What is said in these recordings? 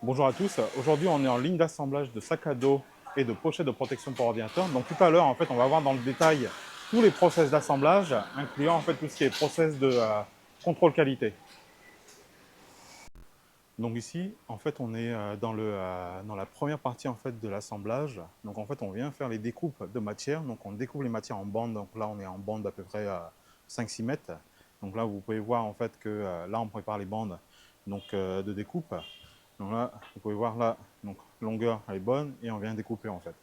Bonjour à tous. Aujourd'hui, on est en ligne d'assemblage de sacs à dos et de pochettes de protection pour ordinateur. Donc tout à l'heure, en fait, on va voir dans le détail tous les process d'assemblage, incluant en fait tout ce qui est process de contrôle qualité. Donc ici, en fait, on est dans la première partie en fait de l'assemblage. Donc en fait, on vient faire les découpes de matière. Donc on découpe les matières en bandes. Donc là, on est en bande d'à peu près 5-6 mètres. Donc là, vous pouvez voir en fait que là, on prépare les bandes de découpe. Donc là, vous pouvez voir là, donc longueur elle est bonne et on vient découper en fait.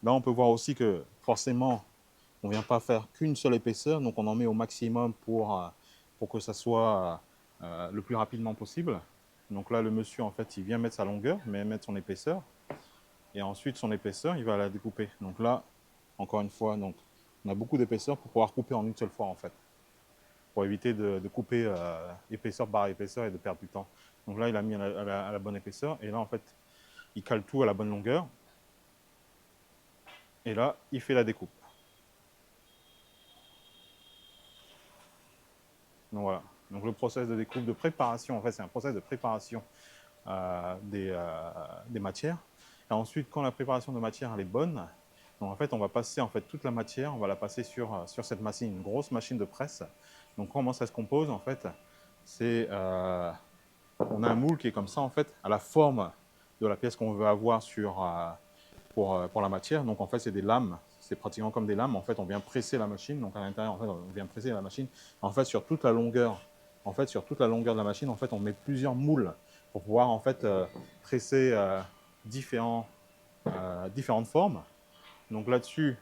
Là, on peut voir aussi que forcément, on ne vient pas faire qu'une seule épaisseur, donc on en met au maximum pour que ça soit le plus rapidement possible. Donc là, le monsieur, en fait, il vient mettre sa longueur, mais mettre son épaisseur. Et ensuite, son épaisseur, il va la découper. Donc là, encore une fois, donc, on a beaucoup d'épaisseur pour pouvoir couper en une seule fois, en fait. Pour éviter de couper épaisseur par épaisseur et de perdre du temps. Donc là, il a mis à la bonne épaisseur. Et là, en fait, il cale tout à la bonne longueur. Et là, il fait la découpe. Donc voilà. Donc le process de découpe, de préparation, en fait, c'est un process de préparation des matières. Et ensuite, quand la préparation de matière elle est bonne, donc en fait, on va passer en fait toute la matière, on va la passer sur cette machine, une grosse machine de presse. Donc comment ça se compose en fait? C'est on a un moule qui est comme ça en fait, à la forme de la pièce qu'on veut avoir pour la matière. Donc en fait, c'est des lames, c'est pratiquement comme des lames. En fait, on vient presser la machine. Donc à l'intérieur, en fait, on vient presser la machine. En fait, sur toute la longueur, de la machine, en fait, on met plusieurs moules pour pouvoir en fait presser différentes formes. Donc là-dessus,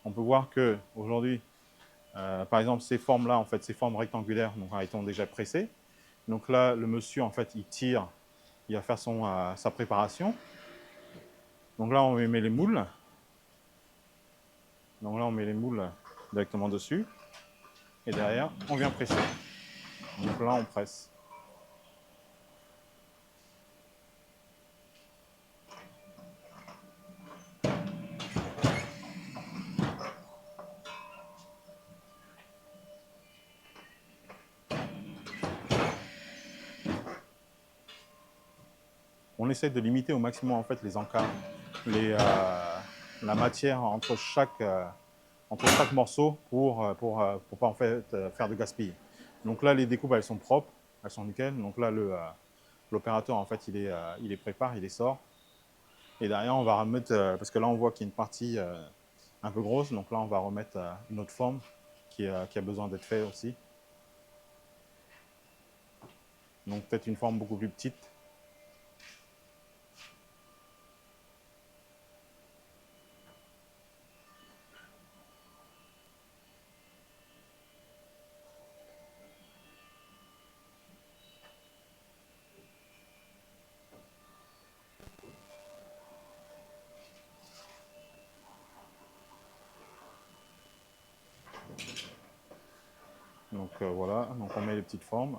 on peut voir que aujourd'hui, par exemple, ces formes-là, en fait, ces formes rectangulaires, donc elles sont déjà pressées. Donc là, le monsieur, en fait, il tire, il va faire sa préparation. Donc là, on met les moules. Donc là, on met les moules directement dessus. Et derrière, on vient presser. Donc là, on presse. On essaie de limiter au maximum en fait les encarts, la matière entre chaque morceau pour pas en fait faire de gaspillage. Donc là, les découpes elles sont propres, elles sont nickel. Donc là, l'opérateur en fait il les prépare, il les sort. Et derrière, on va remettre parce que là on voit qu'il y a une partie un peu grosse. Donc là, on va remettre une autre forme qui a besoin d'être faite aussi. Donc peut-être une forme beaucoup plus petite. Donc voilà, donc on met les petites formes.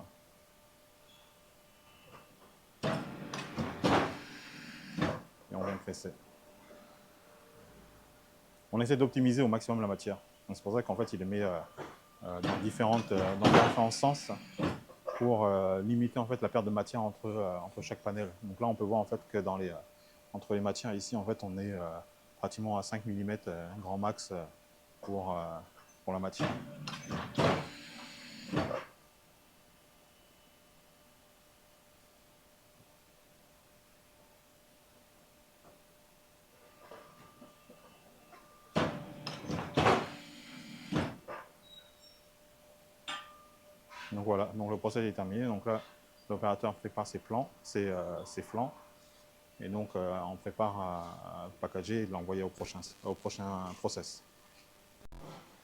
Et on vient presser. On essaie d'optimiser au maximum la matière. C'est pour ça qu'en fait, il les met dans différents sens pour limiter en fait la perte de matière entre chaque panel. Donc là, on peut voir en fait que entre les matières ici, en fait, on est pratiquement à 5 mm grand max pour, euh, pour la matière. Donc voilà, donc le procès est terminé. Donc là, l'opérateur prépare ses flancs. Et donc, on prépare à packager et de l'envoyer au prochain process.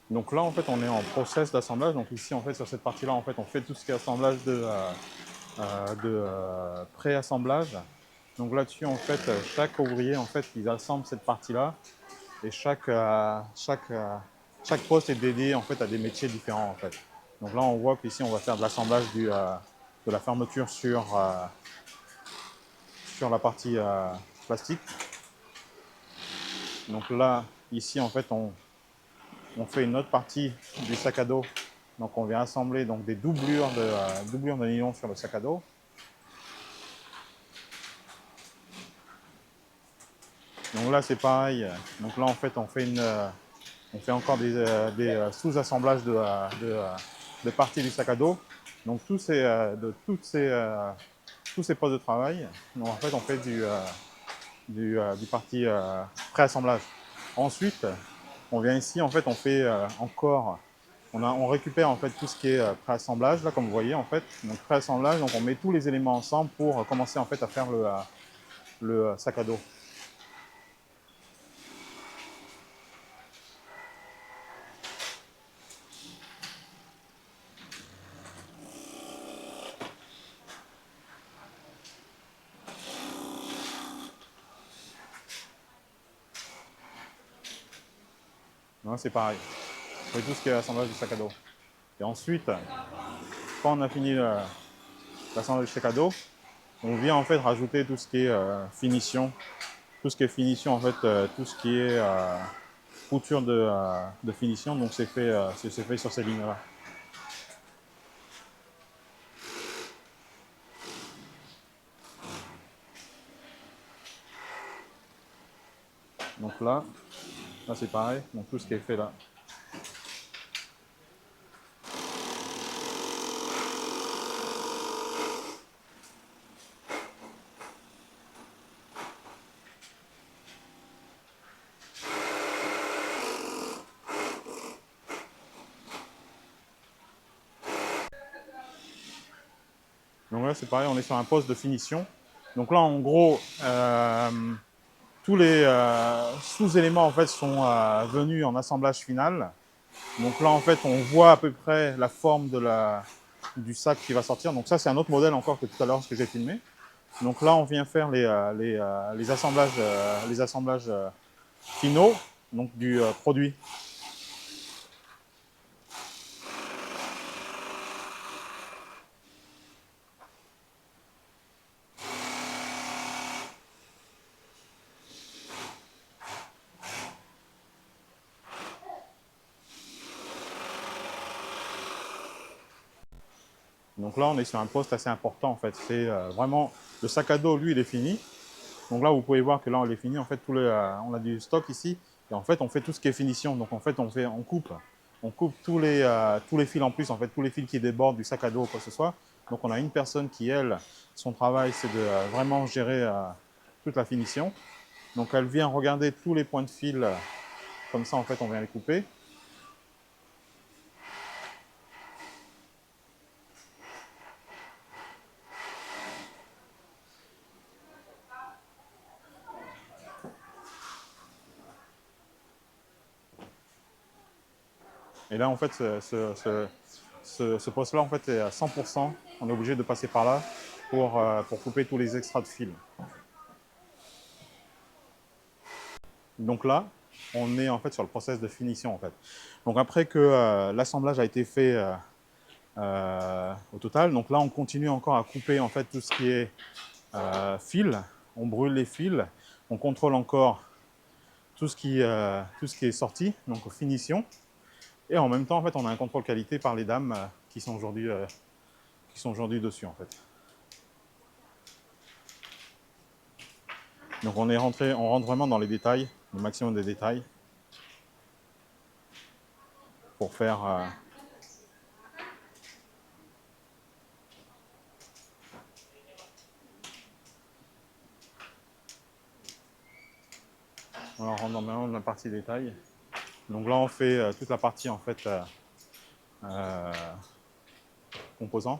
Donc là, en fait, on est en process d'assemblage. Donc ici, en fait, sur cette partie-là, en fait, on fait tout ce qui est assemblage de pré-assemblage. Donc là-dessus, en fait, chaque ouvrier, en fait, ils assemblent cette partie-là. Et chaque poste est dédié, en fait, à des métiers différents, en fait. Donc là, on voit qu'ici, on va faire de l'assemblage de la fermeture sur la partie plastique. Donc là, ici, en fait, on fait une autre partie du sac à dos. Donc on vient assembler donc, des doublures de nylon sur le sac à dos. Donc là, c'est pareil. Donc là, en fait, on fait encore des sous-assemblages de parties du sac à dos. Donc tous ces postes de travail, donc en fait, on fait du parti pré-assemblage. Ensuite, on vient ici, en fait, on fait encore, on récupère en fait tout ce qui est pré-assemblage, là, comme vous voyez, en fait. Donc pré-assemblage, donc on met tous les éléments ensemble pour commencer en fait à faire le sac à dos. C'est pareil. On fait tout ce qui est assemblage du sac à dos. Et ensuite, quand on a fini l'assemblage du sac à dos, on vient en fait rajouter tout ce qui est finition. Tout ce qui est finition, en fait, tout ce qui est couture de finition, donc c'est fait sur ces lignes-là. Donc là c'est pareil, donc tout ce qui est fait là. Donc là c'est pareil, on est sur un poste de finition. Donc là en gros, tous les sous-éléments en fait sont venus en assemblage final. Donc là en fait on voit à peu près la forme du sac qui va sortir. Donc ça c'est un autre modèle encore que tout à l'heure ce que j'ai filmé. Donc là on vient faire les assemblages finaux donc du produit. Donc là, on est sur un poste assez important en fait. C'est vraiment le sac à dos, lui, il est fini. Donc là, vous pouvez voir que là, on est fini. En fait, on a du stock ici. Et en fait, on fait tout ce qui est finition. Donc en fait, on coupe tous les fils en plus, en fait, tous les fils qui débordent du sac à dos ou quoi que ce soit. Donc on a une personne qui, elle, son travail, c'est de vraiment gérer toute la finition. Donc elle vient regarder tous les points de fil. Comme ça, en fait, on vient les couper. Et là, en fait, ce poste-là, en fait, est à 100%. On est obligé de passer par là pour couper tous les extras de fil. Donc là, on est en fait sur le process de finition, en fait. Donc après que l'assemblage a été fait au total, donc là, on continue encore à couper en fait tout ce qui est fil. On brûle les fils. On contrôle encore tout ce qui est sorti, donc aux finitions. Et en même temps, en fait, on a un contrôle qualité par les dames qui sont aujourd'hui dessus, en fait. Donc on rentre vraiment dans les détails, le maximum des détails, pour faire. On rentre vraiment dans la partie détail. Donc là, on fait toute la partie en fait euh, composant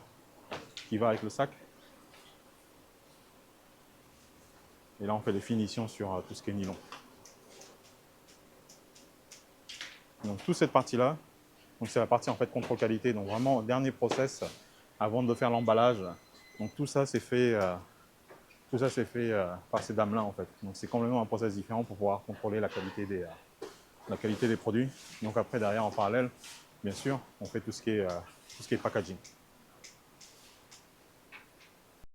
qui va avec le sac. Et là, on fait les finitions sur tout ce qui est nylon. Donc toute cette partie-là, c'est la partie en fait contrôle qualité. Donc vraiment dernier process avant de faire l'emballage. Donc tout ça c'est fait, par ces dames-là en fait. Donc c'est complètement un process différent pour pouvoir contrôler la qualité des produits. Donc après derrière en parallèle, bien sûr, on fait tout ce qui est packaging.